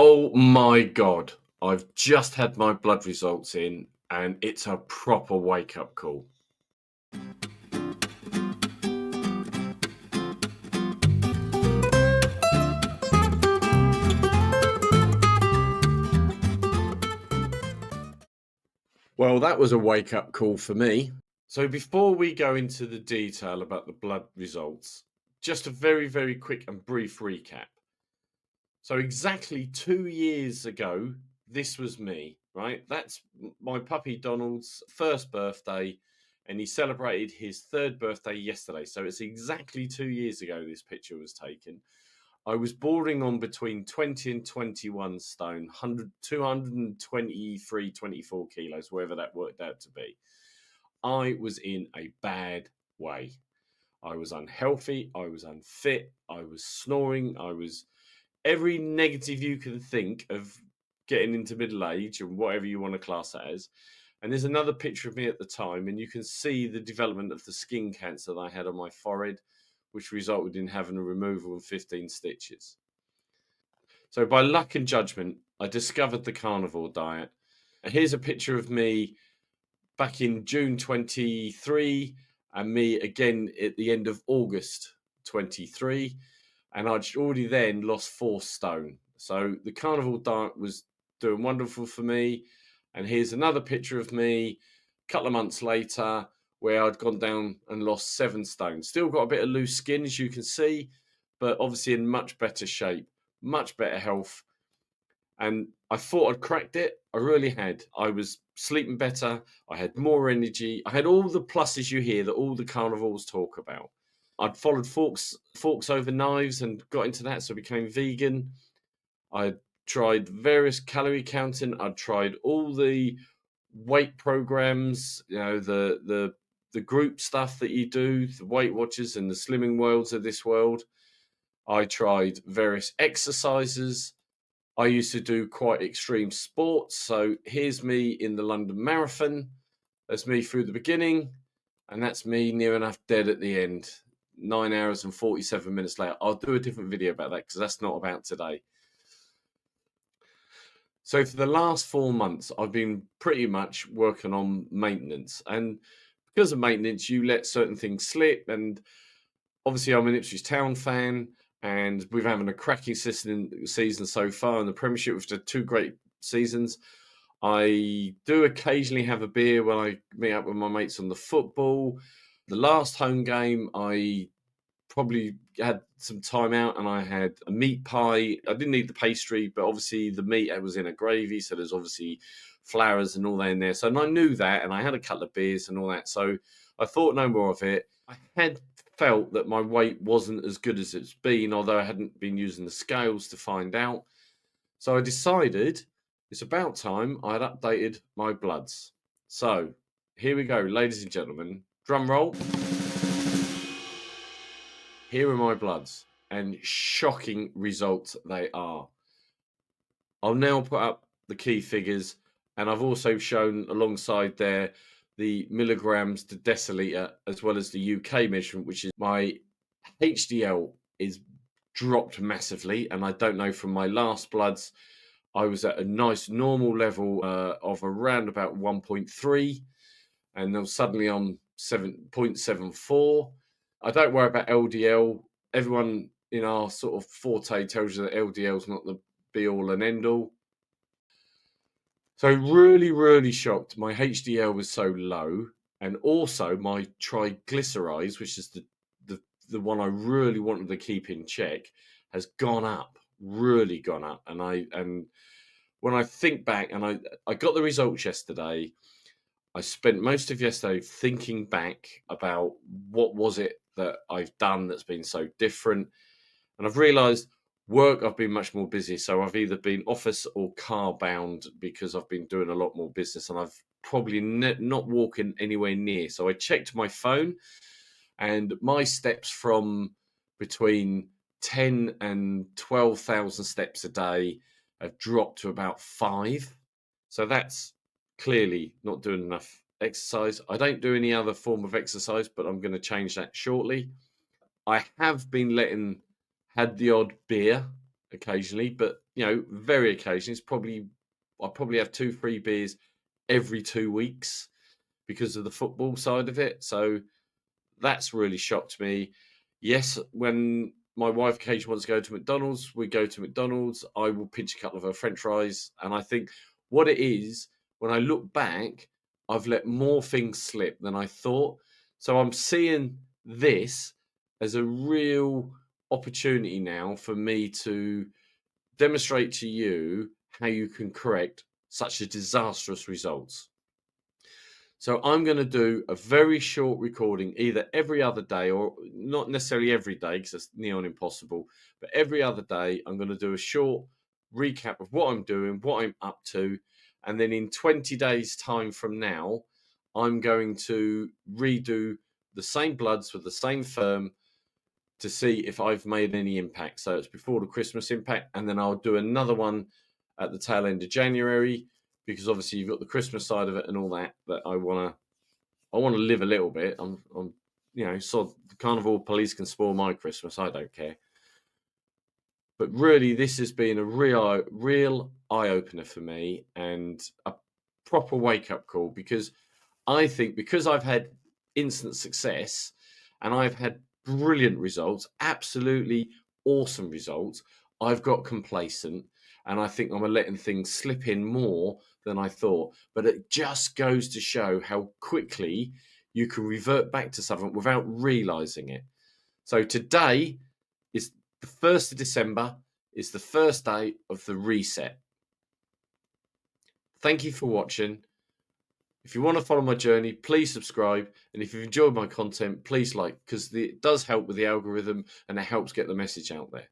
Oh my God. I've just had my blood results in and it's a proper wake up call. Well, that was a wake up call for me. So before we go into the detail about the blood results, just a very, very quick and brief recap. So exactly 2 years ago, this was me, right? That's my puppy Donald's first birthday, and he celebrated his third birthday yesterday. So it's exactly 2 years ago this picture was taken. I was bordering on between 20 and 21 stone, 223, 24 kilos, wherever that worked out to be. I was in a bad way. I was unhealthy. I was unfit. I was snoring. I was every negative you can think of getting into middle age and whatever you want to class that as. And there's another picture of me at the time, and you can see the development of the skin cancer that I had on my forehead, which resulted in having a removal of 15 stitches. So by luck and judgment, I discovered the carnivore diet. And here's a picture of me back in June 23 and me again at the end of August 23. And I'd already then lost 4 stone. So the carnivore diet was doing wonderful for me. And here's another picture of me a couple of months later where I'd gone down and lost 7 stone. Still got a bit of loose skin, as you can see, but obviously in much better shape, much better health. And I thought I'd cracked it. I really had. I was sleeping better. I had more energy. I had all the pluses you hear that all the carnivores talk about. I'd followed forks over knives and got into that, so I became vegan. I tried various calorie counting. I'd tried all the weight programs, the group stuff that you do, the Weight Watchers and the Slimming Worlds of this world. I tried various exercises. I used to do quite extreme sports. So here's me in the London Marathon. That's me through the beginning. And that's me near enough dead at the end. 9 hours and 47 minutes later. I'll do a different video about that because that's not about today. So for the last 4 months, I've been pretty much working on maintenance. And because of maintenance, you let certain things slip. And obviously, I'm an Ipswich Town fan. And we're having a cracking season so far in the Premiership, which are 2 great seasons. I do occasionally have a beer when I meet up with my mates on the football. The last home game, I probably had some time out and I had a meat pie. I didn't eat the pastry, but obviously the meat was in a gravy. So there's obviously flowers and all that in there. So and I knew that, and I had a couple of beers and all that. So I thought no more of it. I had felt that my weight wasn't as good as it's been, although I hadn't been using the scales to find out. So I decided it's about time I had updated my bloods. So here we go, ladies and gentlemen. Drum roll. Here are my bloods, and shocking results they are. I'll now put up the key figures, and I've also shown alongside there the milligrams to deciliter, as well as the UK measurement, which is my HDL is dropped massively, and I don't know, from my last bloods, I was at a nice normal level of around about 1.3, and then suddenly I'm 7.74. I don't worry about LDL. Everyone in our sort of forte tells you that LDL is not the be all and end all. So really, really shocked. My HDL was so low, and also my triglycerides, which is the one I really wanted to keep in check, has gone up, really gone up. And when I think back, and I got the results yesterday, I spent most of yesterday thinking back about what was it that I've done that's been so different. And I've realised work, I've been much more busy. So I've either been office or car bound because I've been doing a lot more business, and I've probably not walking anywhere near. So I checked my phone, and my steps from between 10 and 12,000 steps a day have dropped to about 5. So that's clearly not doing enough exercise. I don't do any other form of exercise, but I'm going to change that shortly. I have been had the odd beer, occasionally, but very occasionally. I probably have 2-3 beers every 2 weeks because of the football side of it. So that's really shocked me. Yes, when my wife occasionally wants to go to McDonald's, we go to McDonald's. I will pinch a couple of her French fries, and I think what it is, when I look back, I've let more things slip than I thought. So I'm seeing this as a real opportunity now for me to demonstrate to you how you can correct such a disastrous results. So I'm going to do a very short recording, either every other day or not necessarily every day because it's near on impossible, but every other day I'm going to do a short recap of what I'm doing, what I'm up to, and then in 20 days time from now, I'm going to redo the same bloods with the same firm to see if I've made any impact. So it's before the Christmas impact, and then I'll do another one at the tail end of January, because obviously you've got the Christmas side of it and all that I want to live a little bit. I'm so the Carnivore police can spoil my Christmas. I don't care. But really, this has been a real eye opener for me and a proper wake up call, because I think because I've had instant success and I've had brilliant results, absolutely awesome results, I've got complacent, and I think I'm letting things slip in more than I thought. But it just goes to show how quickly you can revert back to something without realizing it. So today is the 1st of December, is the first day of the reset. Thank you for watching. If you want to follow my journey, please subscribe. And if you've enjoyed my content, please like, because it does help with the algorithm and it helps get the message out there.